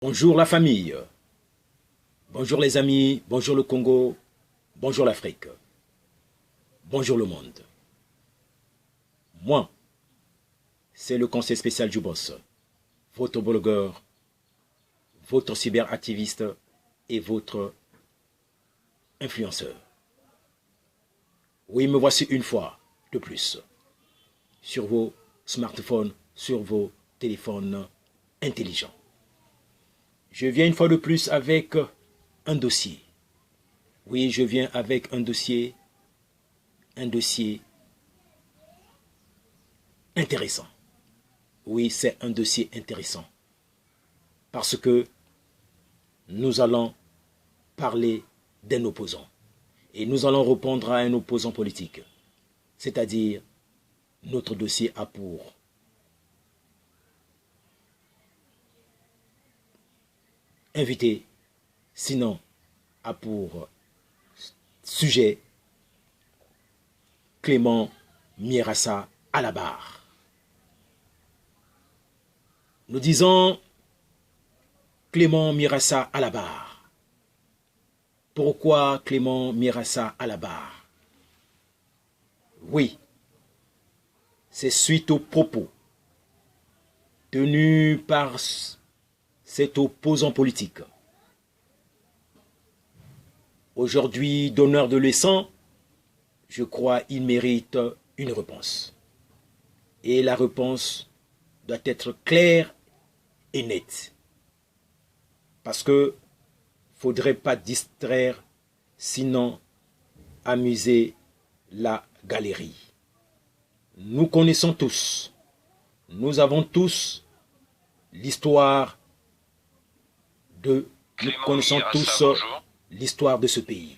Bonjour la famille, bonjour les amis, bonjour le Congo, bonjour l'Afrique, bonjour le monde. Moi, c'est le conseil spécial du boss, votre blogueur, votre cyberactiviste et votre influenceur. Oui, me voici une fois de plus sur vos smartphones, sur vos téléphones intelligents. Je viens une fois de plus avec un dossier. Oui, je viens avec un dossier intéressant. Oui, c'est un dossier intéressant. Parce que nous allons parler d'un opposant. Et nous allons répondre à un opposant politique. C'est-à-dire, notre dossier a pour invité, sinon a pour sujet Clément Mierassa à la barre. Nous disons Clément Mierassa à la barre. Pourquoi Clément Mierassa à la barre? Oui, c'est suite aux propos tenus par cet opposant politique. Aujourd'hui, donneur de leçons, je crois qu'il mérite une réponse. Et la réponse doit être claire et nette. Parce que ne faudrait pas distraire, sinon amuser la galerie. Nous connaissons tous, nous avons tous l'histoire de... Nous connaissons tous l'histoire de ce pays.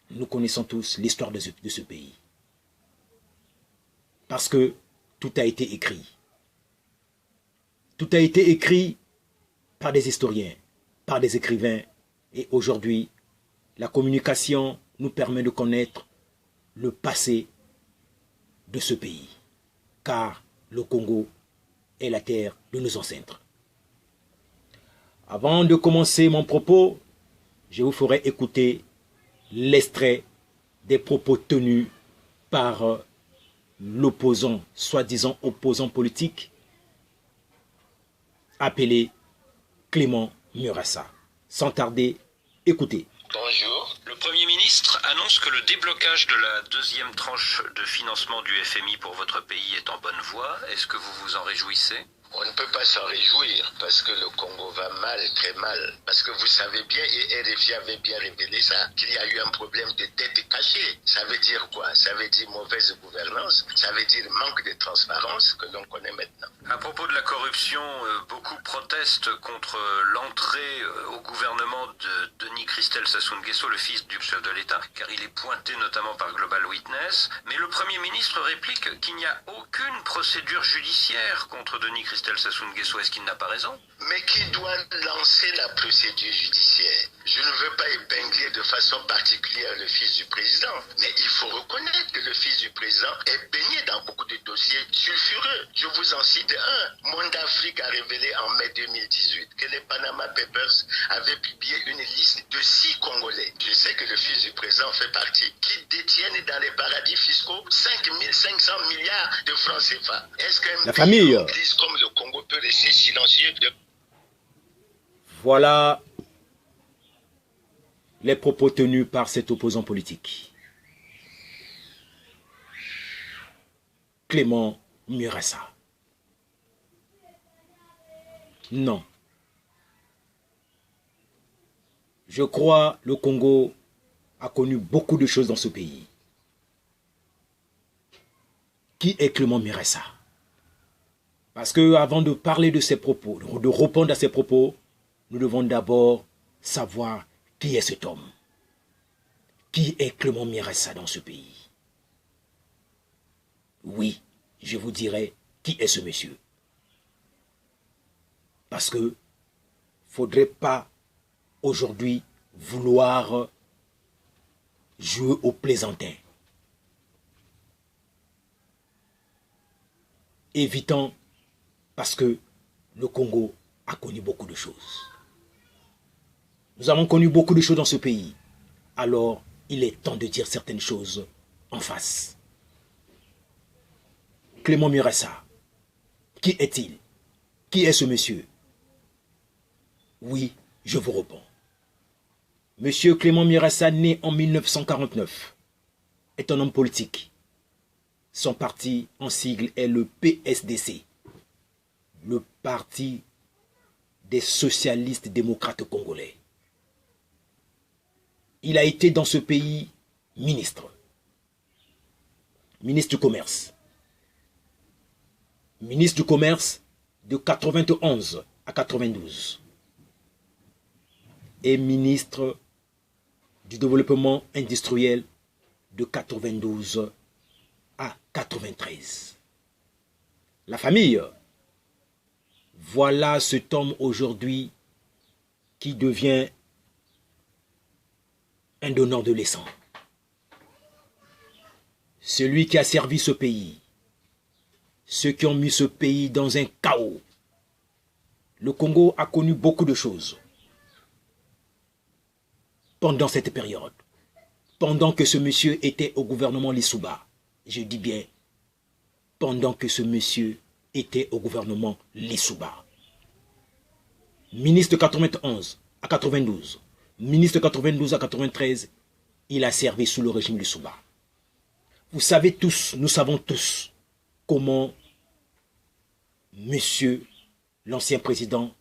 Nous connaissons tous l'histoire de ce pays. Parce que tout a été écrit. Tout a été écrit par des historiens, par des écrivains. Et aujourd'hui, la communication nous permet de connaître le passé de ce pays. Car le Congo est la terre de nos ancêtres. Avant de commencer mon propos, je vous ferai écouter l'extrait des propos tenus par l'opposant, soi-disant opposant politique, appelé Clément Mierassa. Sans tarder, écoutez. Bonjour. Le Premier ministre annonce que le déblocage de la deuxième tranche de financement du FMI pour votre pays est en bonne voie. Est-ce que vous vous en réjouissez ? On ne peut pas s'en réjouir parce que le Congo va mal, très mal. Parce que vous savez bien, et RFI avait bien révélé ça, qu'il y a eu un problème de dette cachée. Ça veut dire quoi? Ça veut dire mauvaise gouvernance, ça veut dire manque de transparence que l'on connaît maintenant. À propos de la corruption, beaucoup protestent contre l'entrée au gouvernement de Denis Christel Sassou Nguesso, le fils du chef de l'État, car il est pointé notamment par Global Witness. Mais le Premier ministre réplique qu'il n'y a aucune procédure judiciaire contre Denis Christel Sassou Nguesso. Est-ce qu'il n'a pas raison? Mais qui doit lancer la procédure judiciaire? Je ne veux pas épingler de façon particulière le fils du président, mais il faut reconnaître que le fils du président est baigné dans beaucoup de dossiers sulfureux. Je vous en cite un. Monde Afrique a révélé en mai 2018 que les Panama Papers avaient publié une liste de 6 Congolais. Je sais que le fils du président fait partie, qui détiennent dans les paradis fiscaux 5 500 milliards de francs CFA. Est-ce qu'un pays comme le Congo peut rester silencieux de... Voilà les propos tenus par cet opposant politique. Clément Mierassa. Non. Je crois que le Congo a connu beaucoup de choses dans ce pays. Qui est Clément Mierassa? Parce que avant de parler de ses propos, de répondre à ses propos, nous devons d'abord savoir qui est cet homme. Qui est Clément Mierassa dans ce pays? Oui, je vous dirai qui est ce monsieur. Parce que il ne faudrait pas aujourd'hui vouloir jouer au plaisantin. Évitons, parce que le Congo a connu beaucoup de choses. Nous avons connu beaucoup de choses dans ce pays. Alors, il est temps de dire certaines choses en face. Clément Murassa, qui est-il? Qui est ce monsieur? Oui, je vous réponds. Monsieur Clément Murassa, né en 1949, est un homme politique. Son parti en sigle est le PSDC, le Parti des socialistes démocrates congolais. Il a été dans ce pays ministre du commerce. Ministre du commerce de 91 à 92. Et ministre du développement industriel de 92 à 93. La famille, voilà cet homme aujourd'hui qui devient un donneur de leçons. Celui qui a servi ce pays. Ceux qui ont mis ce pays dans un chaos. Le Congo a connu beaucoup de choses pendant cette période. Pendant que ce monsieur était au gouvernement Lissouba. Je dis bien, pendant que ce monsieur était au gouvernement Lissouba. Ministre de 91 à 92. Ministre de 92 à 93, il a servi sous le régime Lissouba. Vous savez tous, nous savons tous, comment monsieur, l'ancien président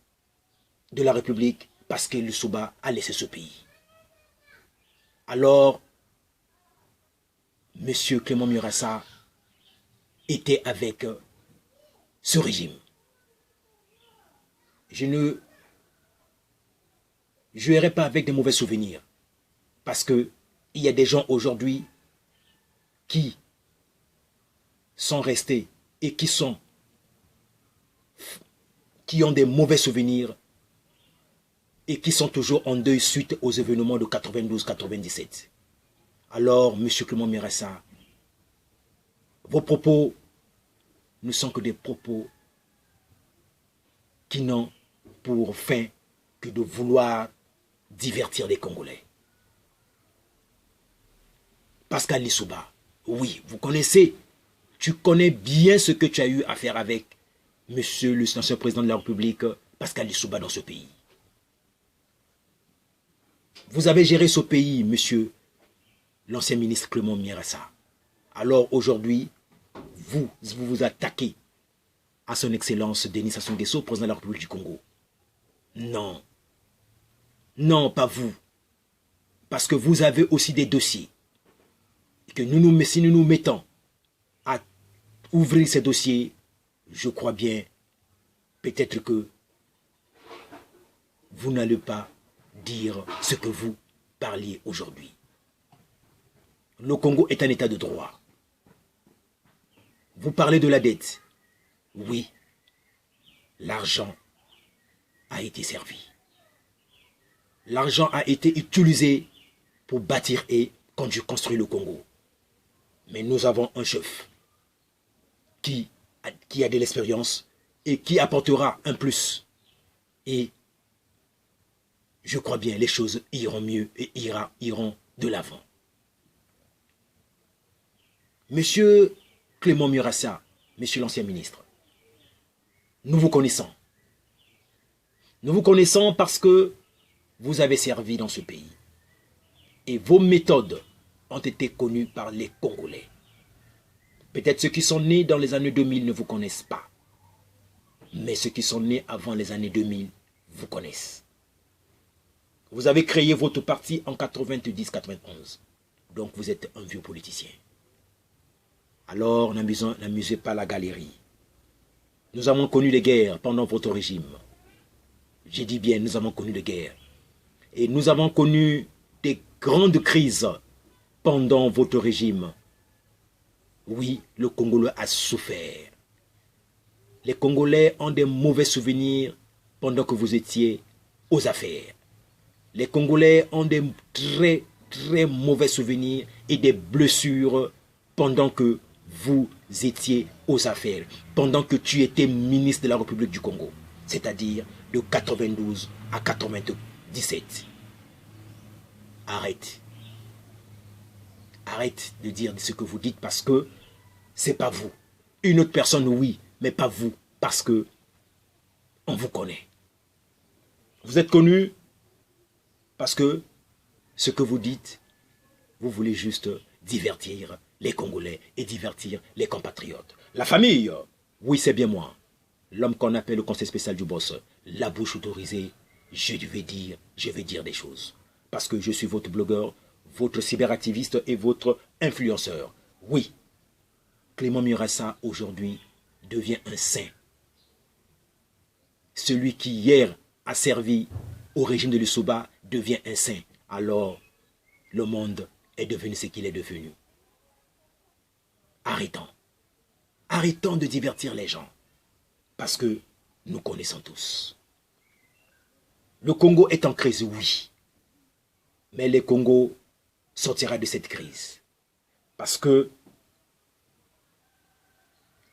de la République, Pascal Lissouba, a laissé ce pays. Alors, monsieur Clément Murassa était avec ce régime. Je ne jouerai pas avec des mauvais souvenirs, parce que il y a des gens aujourd'hui qui sont restés et qui ont des mauvais souvenirs et qui sont toujours en deuil suite aux événements de 92-97. Alors, M. Clément Murassa, vos propos ne sont que des propos qui n'ont pour fin que de vouloir divertir les Congolais. Pascal Lissouba, oui, vous connaissez, tu connais bien ce que tu as eu à faire avec monsieur l'ancien président de la République, Pascal Lissouba, dans ce pays. Vous avez géré ce pays, monsieur l'ancien ministre Clément Murassa. Alors aujourd'hui, vous vous attaquez à son excellence Denis Sassou Nguesso, président de la République du Congo. Non. Non, pas vous. Parce que vous avez aussi des dossiers. Et que si nous nous mettons à ouvrir ces dossiers, je crois bien, peut-être que vous n'allez pas dire ce que vous parliez aujourd'hui. Le Congo est un état de droit. Vous parlez de la dette. Oui, l'argent a été servi. L'argent a été utilisé pour bâtir et construire le Congo. Mais nous avons un chef qui a de l'expérience et qui apportera un plus. Et je crois bien les choses iront mieux et iront de l'avant. Monsieur Clément Murassa, monsieur l'ancien ministre, nous vous connaissons. Nous vous connaissons parce que vous avez servi dans ce pays. Et vos méthodes ont été connues par les Congolais. Peut-être ceux qui sont nés dans les années 2000 ne vous connaissent pas. Mais ceux qui sont nés avant les années 2000 vous connaissent. Vous avez créé votre parti en 90-91. Donc vous êtes un vieux politicien. Alors n'amusez pas la galerie. Nous avons connu les guerres pendant votre régime. J'ai dit bien, nous avons connu des guerres. Et nous avons connu des grandes crises pendant votre régime. Oui, le Congolais a souffert. Les Congolais ont des mauvais souvenirs pendant que vous étiez aux affaires. Les Congolais ont des très, très mauvais souvenirs et des blessures pendant que vous étiez aux affaires, pendant que tu étais ministre de la République du Congo, c'est-à-dire de 92 à 97. Arrête. Arrête de dire ce que vous dites parce que c'est pas vous. Une autre personne, oui, mais pas vous, parce que on vous connaît. Vous êtes connu parce que ce que vous dites, vous voulez juste divertir les Congolais et divertir les compatriotes. La famille, oui, c'est bien moi. L'homme qu'on appelle le conseil spécial du boss, la bouche autorisée, je vais dire des choses. Parce que je suis votre blogueur, votre cyberactiviste et votre influenceur. Oui, Clément Murassa aujourd'hui devient un saint. Celui qui hier a servi au régime de Lussoba devient un saint. Alors, le monde est devenu ce qu'il est devenu. Arrêtons. Arrêtons de divertir les gens. Parce que nous connaissons tous. Le Congo est en crise, oui. Mais le Congo sortira de cette crise. Parce que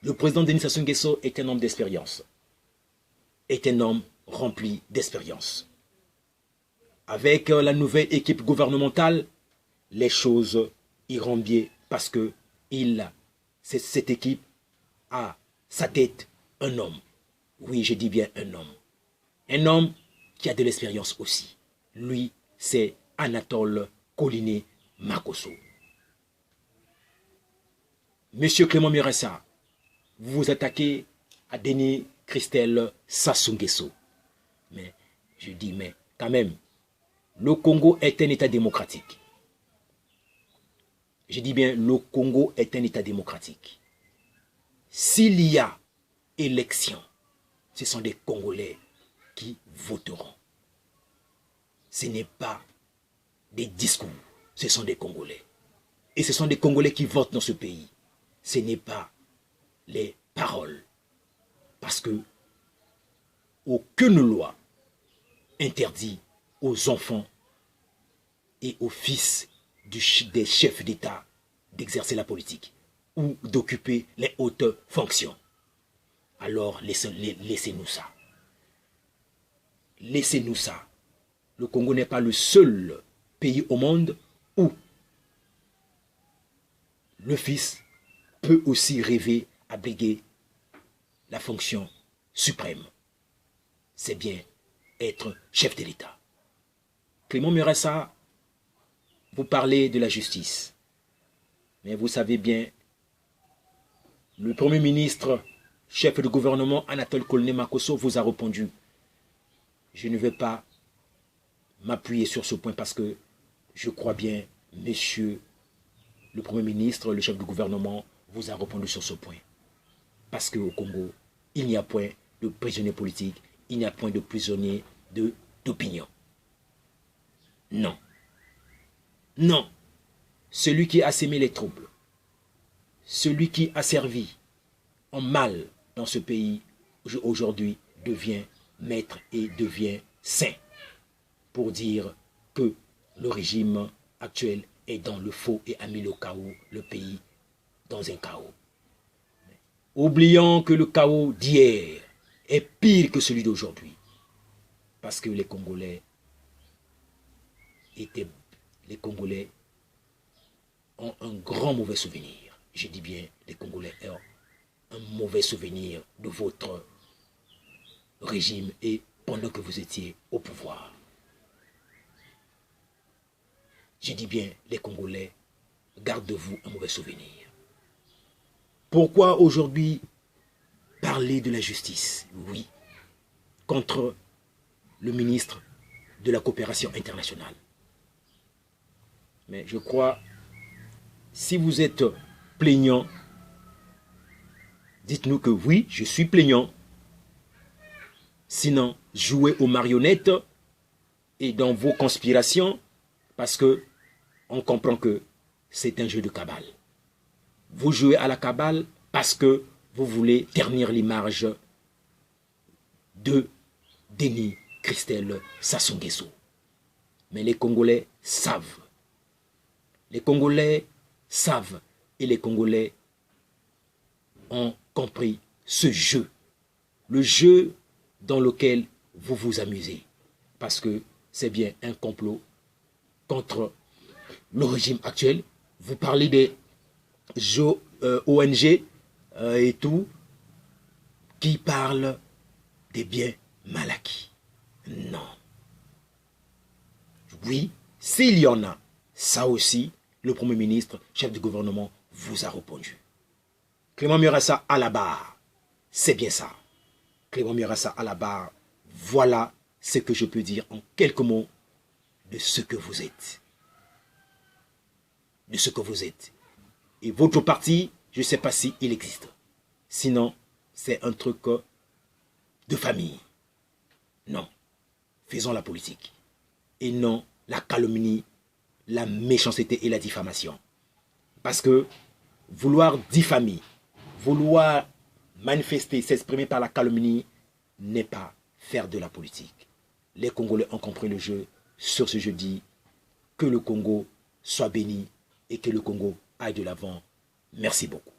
le président Denis Sassou Nguesso est un homme d'expérience. Est un homme rempli d'expérience. Avec la nouvelle équipe gouvernementale, les choses iront bien parce que cette équipe a sa tête un homme. Oui, je dis bien un homme. Un homme qui a de l'expérience aussi. Lui, c'est Anatole Coliné Makosso. Monsieur Clément Murassa, vous vous attaquez à Denis Christelle Sassou Nguesso. Mais je dis, mais quand même, le Congo est un État démocratique. Je dis bien, le Congo est un État démocratique. S'il y a élection, ce sont des Congolais qui voteront. Ce n'est pas des discours, ce sont des Congolais. Et ce sont des Congolais qui votent dans ce pays. Ce n'est pas les paroles. Parce que aucune loi interdit aux enfants et aux fils des chefs d'État d'exercer la politique ou d'occuper les hautes fonctions. Alors laissez-nous ça. Laissez-nous ça. Le Congo n'est pas le seul pays au monde où le fils peut aussi rêver à briguer la fonction suprême. C'est bien être chef de l'État. Clément Murassa, vous parlez de la justice. Mais vous savez bien, le Premier ministre, chef de gouvernement, Anatole Coliné Makosso, vous a répondu. Je ne vais pas m'appuyer sur ce point parce que je crois bien, monsieur le Premier ministre, le chef de gouvernement, vous a répondu sur ce point. Parce qu'au Congo, il n'y a point de prisonniers politiques, il n'y a point de prisonniers d'opinion. Non. Non. Celui qui a sémé les troubles, celui qui a servi en mal dans ce pays, aujourd'hui devient maître et devient saint. Pour dire que le régime actuel est dans le faux et a mis le chaos, le pays dans un chaos. Oublions que le chaos d'hier est pire que celui d'aujourd'hui. Parce que les Congolais ont un grand mauvais souvenir. Je dis bien, les Congolais ont un mauvais souvenir de votre régime et pendant que vous étiez au pouvoir. Je dis bien, les Congolais, gardez-vous un mauvais souvenir. Pourquoi aujourd'hui parler de la justice? Oui, contre le ministre de la coopération internationale. Mais je crois, si vous êtes plaignant, dites-nous que oui, je suis plaignant. Sinon, jouez aux marionnettes et dans vos conspirations, parce que on comprend que c'est un jeu de cabale. Vous jouez à la cabale parce que vous voulez ternir l'image de Denis Christelle Sassou Nguesso. Mais les Congolais savent. Les Congolais savent et les Congolais ont compris ce jeu. Le jeu dans lequel vous vous amusez. Parce que c'est bien un complot contre le régime actuel. Vous parlez des ONG et tout, qui parlent des biens mal acquis. Non. Oui, s'il y en a, ça aussi, le Premier ministre, chef du gouvernement, vous a répondu. Clément Murassa à la barre, c'est bien ça. Clément Murassa à la barre, voilà ce que je peux dire en quelques mots de ce que vous êtes. De ce que vous êtes. Et votre parti, je ne sais pas s'il existe. Sinon, c'est un truc de famille. Non. Faisons la politique. Et non la calomnie, la méchanceté et la diffamation. Parce que vouloir diffamer, vouloir manifester, s'exprimer par la calomnie, n'est pas faire de la politique. Les Congolais ont compris le jeu. Sur ce jeudi, que le Congo soit béni et que le Congo aille de l'avant. Merci beaucoup.